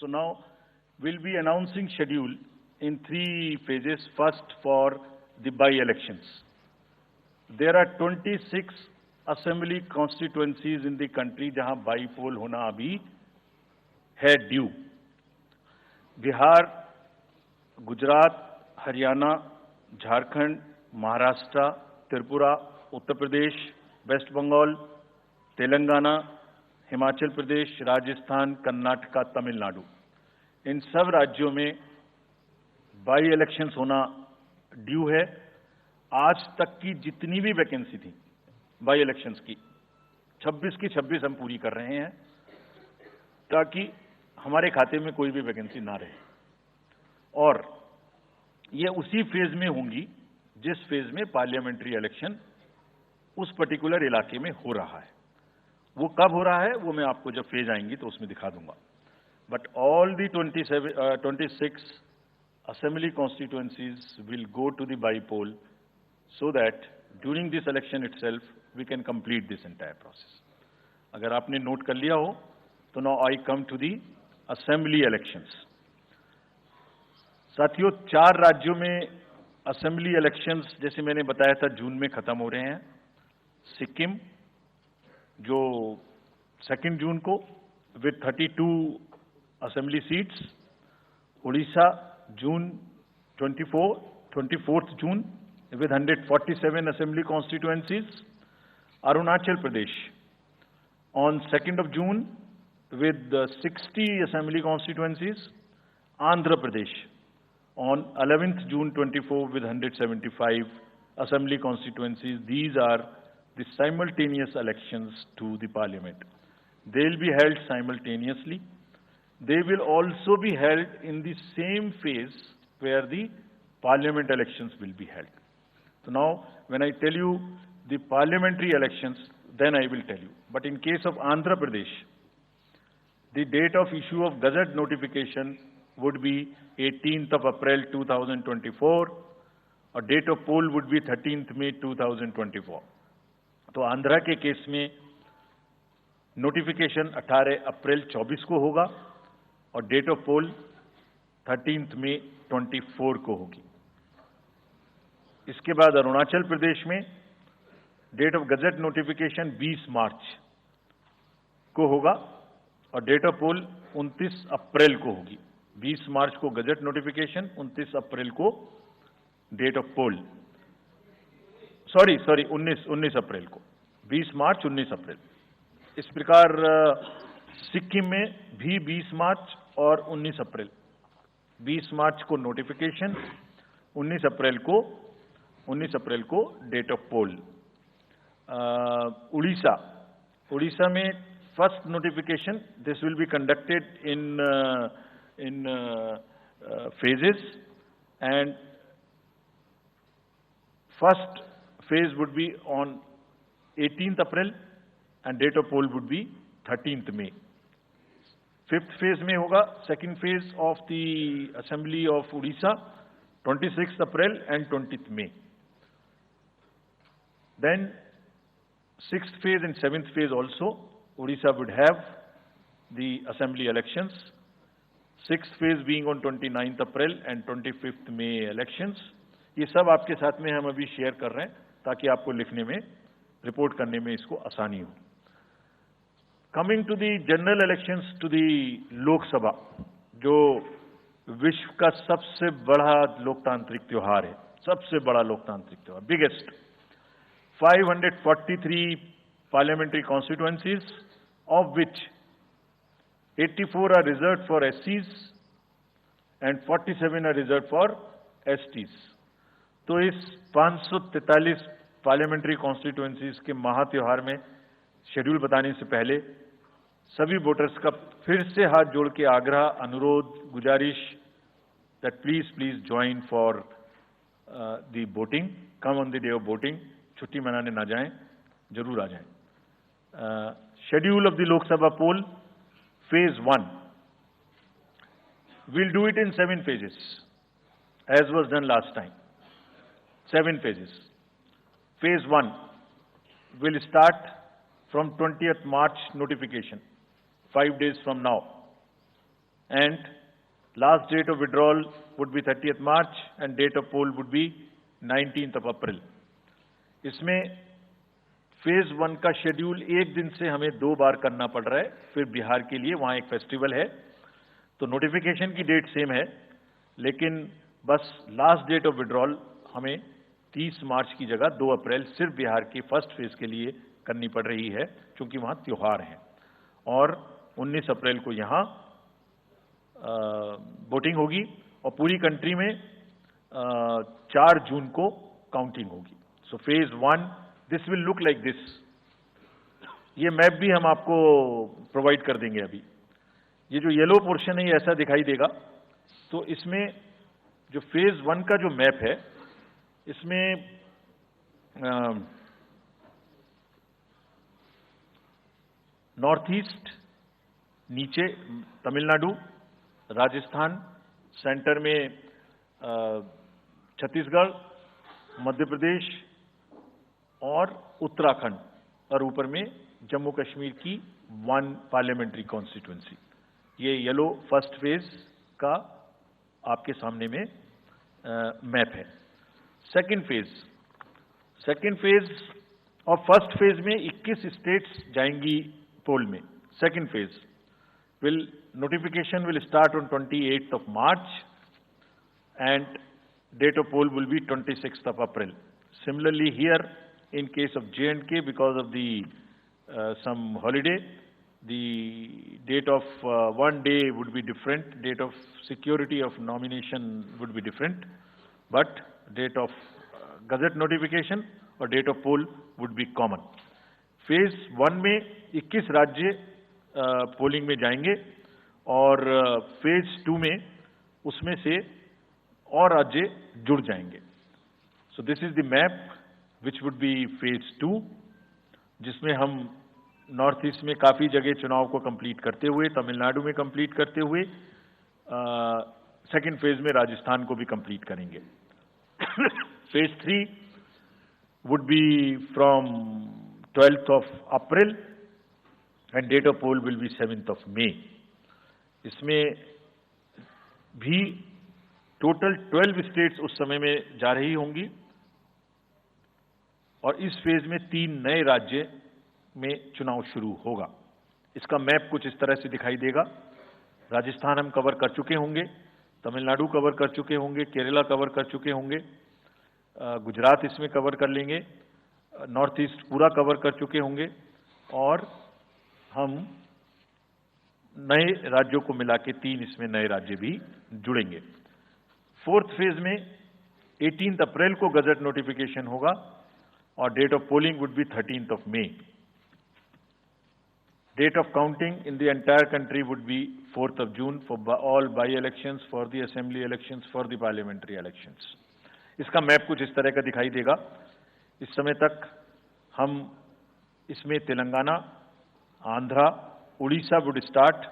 So now we'll be announcing schedule in 3 phases. First, for the by-elections. There are 26 assembly constituencies in the country जहां बाई-पोल होना अभी है due. Bihar, Gujarat, Haryana, Jharkhand, Maharashtra, Tripura, Uttar Pradesh, waste Bengal, Telangana, Himachal Pradesh, Rajasthan, Karnataka, Tamil Nadu, इन सब राज्यों में बाई इलेक्शंस होना ड्यू है. आज तक की जितनी भी वैकेंसी थी बाई इलेक्शंस की 26 की 26 हम पूरी कर रहे हैं ताकि हमारे खाते में कोई भी वैकेंसी ना रहे. और ये उसी फेज में होंगी जिस फेज में पार्लियामेंट्री इलेक्शन उस पर्टिकुलर इलाके में हो रहा है. वो कब हो रहा है वो मैं आपको जब फेज आएंगी तो उसमें दिखा दूंगा. But all the 26 assembly constituencies will go to the by-poll so that during this election itself we can complete this entire process. अगर आपने नोट कर लिया हो तो now I come to the assembly elections. साथियों, 4 राज्यों में असेंबली इलेक्शंस जैसे मैंने बताया था जून में खत्म हो रहे हैं. सिक्किम जो 2 जून को with 32 assembly seats, Orissa June 24th June with 147 assembly constituencies, Arunachal Pradesh on 2nd of June with 60 assembly constituencies, Andhra Pradesh on 11th June 24 with 175 assembly constituencies. These are the simultaneous elections to the parliament. They will be held simultaneously. They will also be held in the same phase where the parliament elections will be held. So now, when I tell you the parliamentary elections, then I will tell you. But in case of Andhra Pradesh, the date of issue of Gazette notification would be 18th of April 2024, or date of poll would be 13th May 2024. तो आंध्रा के case में notification 18 अप्रैल 24 को होगा और date of pole 13th May 24 को होगी. इसके बाद अरुणाचल प्रदेश में डेट ऑफ गजट नोटिफिकेशन 20 मार्च को होगा और डेट ऑफ पोल 29 अप्रैल को होगी. 20 मार्च को गजट नोटिफिकेशन, 29 अप्रैल को डेट ऑफ पोल. सॉरी 19 अप्रैल को. 20 मार्च 19 अप्रैल. इस प्रकार सिक्किम में भी 20 मार्च और 19 अप्रैल. 20 मार्च को नोटिफिकेशन, 19 अप्रैल को डेट ऑफ पोल. उड़ीसा में first notification, this will be conducted in phases, and first phase would be on 18th April and date of poll would be 13th May. 5th phase में होगा second phase of the assembly of Odisha 26th April and 20th May. Then 6th phase and 7th phase also Odisha would have the assembly elections. 6th phase being on 29th April and 25th May elections. ये सब आपके साथ में हम अभी share कर रहे हैं ताकि आपको लिखने में, रिपोर्ट करने में इसको आसानी हो. Coming to the general elections to the Lok Sabha, जो विश्व का सबसे बड़ा लोकतांत्रिक त्योहार है, सबसे बड़ा लोकतांत्रिक त्योहार, biggest. 543 parliamentary constituencies, of which 84 are reserved for SCs and 47 are reserved for STs. तो इस 543 पार्लियामेंट्री कॉन्स्टिट्यूएंसीज के महात्योहार में शेड्यूल बताने से पहले सभी वोटर्स का फिर से हाथ जोड़ के आग्रह, अनुरोध, गुजारिश that please join for the voting. Come on the day of voting. छुट्टी मनाने ना जाएं, जरूर आ जाएं. Schedule of the Lok Sabha poll. Phase 1. We'll do it in 7 phases, as was done last time. 7 phases. Phase 1 will start from 20th March notification, 5 days from now. and last date of withdrawal would be 30th March and date of poll would be 19th of April. इसमें phase 1 का schedule एक दिन से हमें 2 बार करना पड़ रहा है, फिर बिहार के लिए वहां एक फेस्टिवल है, तो नोटिफिकेशन की डेट सेम है, लेकिन बस लास्ट डेट ऑफ विड्रॉल हमें 30 मार्च की जगह 2 अप्रैल सिर्फ बिहार के फर्स्ट फेज के लिए करनी पड़ रही है, क्योंकि वहां त्योहार है। और 19 अप्रैल को यहां वोटिंग होगी और पूरी कंट्री में 4 जून को काउंटिंग होगी। So phase 1 this will look like this. ये मैप भी हम आपको प्रोवाइड कर देंगे। अभी ये जो येलो पोर्शन है ये ऐसा दिखाई देगा। तो इसमें जो फेज 1 का जो मैप है, इसमें नॉर्थ ईस्ट नीचे तमिलनाडु, राजस्थान, सेंटर में छत्तीसगढ़, मध्य प्रदेश और उत्तराखंड, और ऊपर में जम्मू कश्मीर की 1 पार्लियामेंट्री कॉन्स्टिट्यूंसी। ये येलो फर्स्ट फेज का आपके सामने में मैप है। सेकंड फेज और फर्स्ट फेज में 21 स्टेट्स जाएंगी पोल में। Second phase notification will start on 28th of March and date of poll will be 26th of April. Similarly here in case of J&K, because of the some holiday, the date of one day would be different, date of security of nomination would be different, but date of gazette notification or date of poll would be common. Phase 1 में 21 राज्य polling में जाएंगे और phase 2 में उसमें से और राज्य जुड़ जाएंगे। So this is the map which would be phase 2, जिसमें हम नॉर्थ ईस्ट में काफी जगह चुनाव को कंप्लीट करते हुए, तमिलनाडु में कंप्लीट करते हुए, सेकेंड फेज में राजस्थान को भी कंप्लीट करेंगे। Phase 3 would be from 12th of April and date of poll will be 7th of May. इसमें भी टोटल 12 स्टेट्स उस समय में जा रही होंगी और इस फेज में 3 नए राज्य में चुनाव शुरू होगा। इसका मैप कुछ इस तरह से दिखाई देगा। राजस्थान हम कवर कर चुके होंगे, तमिलनाडु कवर कर चुके होंगे, केरला कवर कर चुके होंगे, गुजरात इसमें कवर कर लेंगे, नॉर्थ ईस्ट पूरा कवर कर चुके होंगे और हम नए राज्यों को मिला के 3 इसमें नए राज्य भी जुड़ेंगे। फोर्थ फेज में 18 अप्रैल को गजट नोटिफिकेशन होगा और date of polling would be 13th of May. Date of counting in the entire country would be 4th of June for all by-elections, for the assembly elections, for the parliamentary elections. इसका map कुछ इस तरह का दिखाई देगा। इस समय तक हम इसमें Telangana, Andhra, Orissa would start,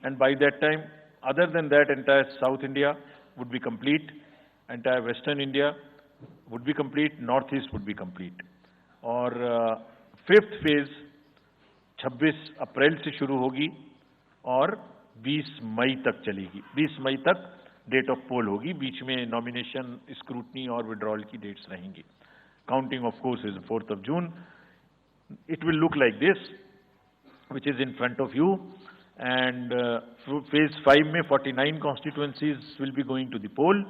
and by that time, other than that, entire South India would be complete, entire Western India would be complete, Northeast would be complete. और फिफ्थ फेज 26 अप्रैल से शुरू होगी और 20 मई तक चलेगी। 20 मई तक डेट ऑफ पोल होगी, बीच में नॉमिनेशन, स्क्रूटनी और विड्रॉल की डेट्स रहेंगी। Counting of course is 4th of June. It will look like this, which is in front of you, and phase 5 में 49 constituencies will be going to the poll.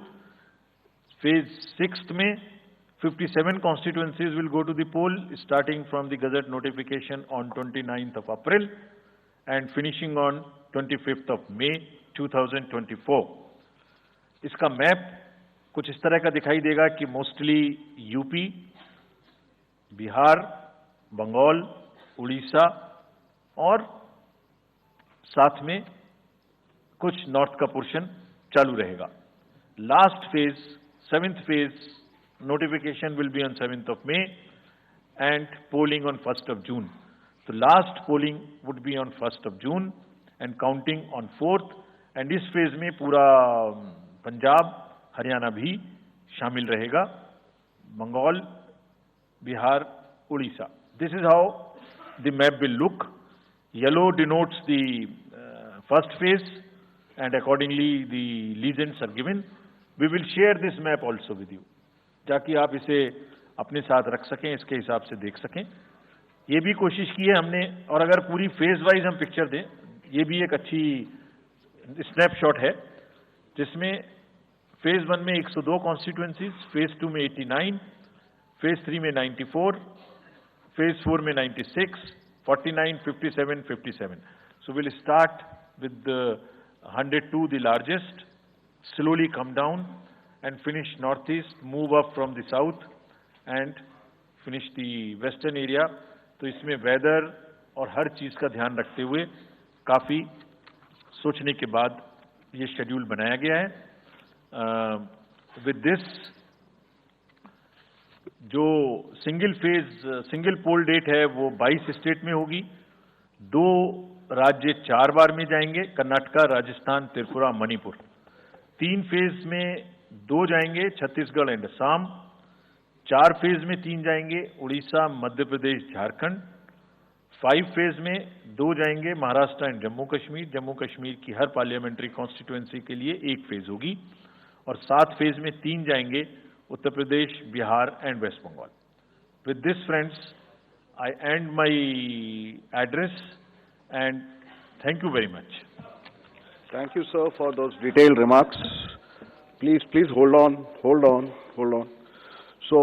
Phase 6 में 57 constituencies will go to the poll, starting from the Gazette notification on 29th of April and finishing on 25th of May 2024. इसका map कुछ इस तरह का दिखाई देगा कि मोस्टली यूपी, बिहार, बंगाल, उड़ीसा और साथ में कुछ नॉर्थ का पोर्शन चालू रहेगा। Last phase, 7th phase, notification will be on 7th of May and polling on 1st of June. So last polling would be on 1st of June and counting on 4th, and इस phase में पूरा पंजाब, हरियाणा भी शामिल रहेगा, Bengal, Bihar, Orissa. This is how the map will look. Yellow denotes the first phase, and accordingly the legends are given. We will share this map also with you, ताकि आप इसे अपने साथ रख सकें, इसके हिसाब से देख सकें। ये भी कोशिश की है हमने, और अगर पूरी फेज वाइज हम पिक्चर दें, ये भी एक अच्छी स्नैपशॉट है, जिसमें फेज 1 में 102 कॉन्स्टिट्यूएंसीज, फेज 2 में 89, फेज 3 में 94, फेज 4 में 96, 49, 57, 57. So we'll start with the 102, the largest, slowly come down and finish northeast, move up from the south and finish the western area. तो इसमें वेदर और हर चीज का ध्यान रखते हुए काफी सोचने के बाद ये शेड्यूल बनाया गया है। विद दिस जो सिंगल पोल डेट है वो 22 स्टेट में होगी। 2 राज्य 4 बार में जाएंगे, कर्नाटका, राजस्थान, त्रिपुरा, मणिपुर। 3 फेज में 2 जाएंगे, छत्तीसगढ़ एंड असम। 4 फेज में 3 जाएंगे, उड़ीसा, मध्य प्रदेश, झारखंड। 5 फेज में 2 जाएंगे, महाराष्ट्र एंड जम्मू कश्मीर। जम्मू कश्मीर की हर पार्लियामेंट्री कॉन्स्टिट्यूएंसी के लिए 1 फेज होगी। और 7 फेज में 3 जाएंगे, Uttar Pradesh, Bihar and West Bengal. With this friends, I end my address and thank you very much. Thank you, sir, for those detailed remarks. Please hold on. So,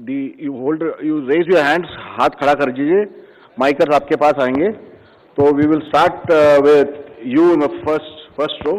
you raise your hands, हाथ खड़ा कर दीजिए, माइकर्स आपके पास आएंगे. So we will start with you in the first row.